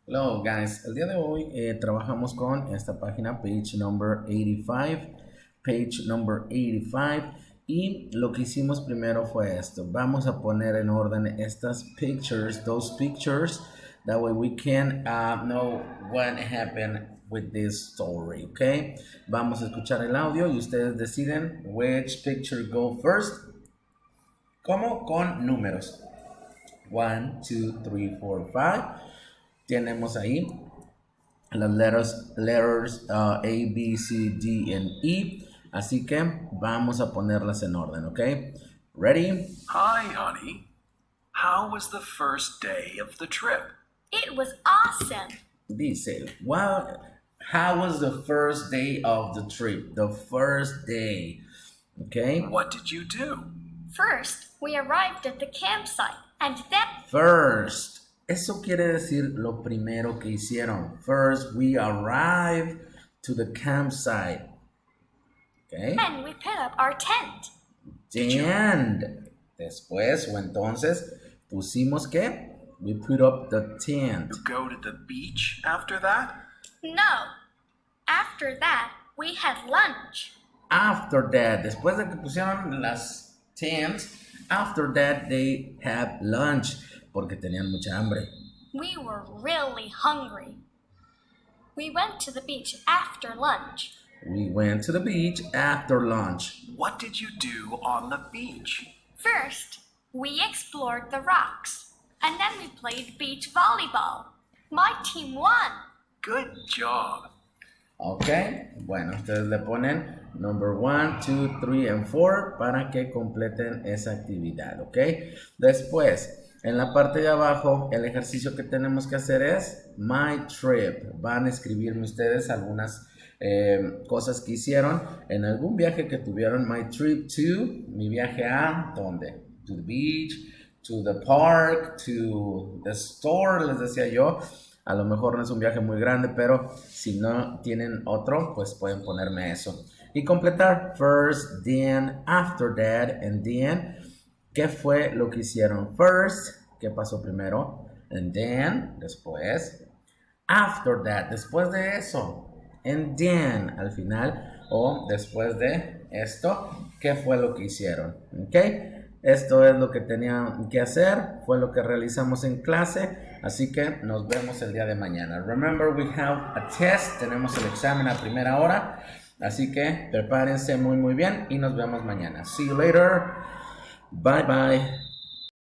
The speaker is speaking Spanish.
Hello guys, el día de hoy trabajamos con esta página, page number 85 y lo que hicimos primero fue esto. Vamos a poner en orden estas pictures, those pictures, that way we can know what happened with this story, okay? Vamos a escuchar el audio y ustedes deciden which picture go first. ¿Cómo? Con números. 1, 2, 3, 4, 5. Tenemos ahí las letters A, B, C, D, and E. Así que vamos a ponerlas en orden, ¿ok? Ready? Hi, honey. How was the first day of the trip? It was awesome. Dice, well, how was the first day of the trip? The first day, ¿ok? What did you do? First, we arrived at the campsite, and then First. Eso quiere decir lo primero que hicieron. First, we arrived to the campsite. Okay. we put up our tent. And después o entonces pusimos que we put up the tent. You go to the beach after that? No. After that, we had lunch. After that, después de que pusieron las tents, after that they had lunch porque tenían mucha hambre. We were really hungry. We went to the beach after lunch. We went to the beach after lunch. What did you do on the beach? First, we explored the rocks, and then we played beach volleyball. My team won. Good job. Ok, bueno, ustedes le ponen number 1, 2, 3 and 4 para que completen esa actividad, ok. Después, en la parte de abajo, el ejercicio que tenemos que hacer es my trip. Van a escribirme ustedes algunas cosas que hicieron en algún viaje que tuvieron. My trip to, mi viaje a, ¿dónde? To the beach, to the park, to the store, les decía yo. A lo mejor no es un viaje muy grande, pero si no tienen otro, pues pueden ponerme eso. Y completar first, then, after that, and then. ¿Qué fue lo que hicieron? First, ¿qué pasó primero? And then, después. After that, después de eso. And then, al final, o después de esto, ¿qué fue lo que hicieron? ¿Ok? Esto es lo que tenían que hacer, fue lo que realizamos en clase, así que nos vemos el día de mañana. Remember, we have a test, tenemos el examen a primera hora, así que prepárense muy bien y nos vemos mañana. See you later. Bye bye.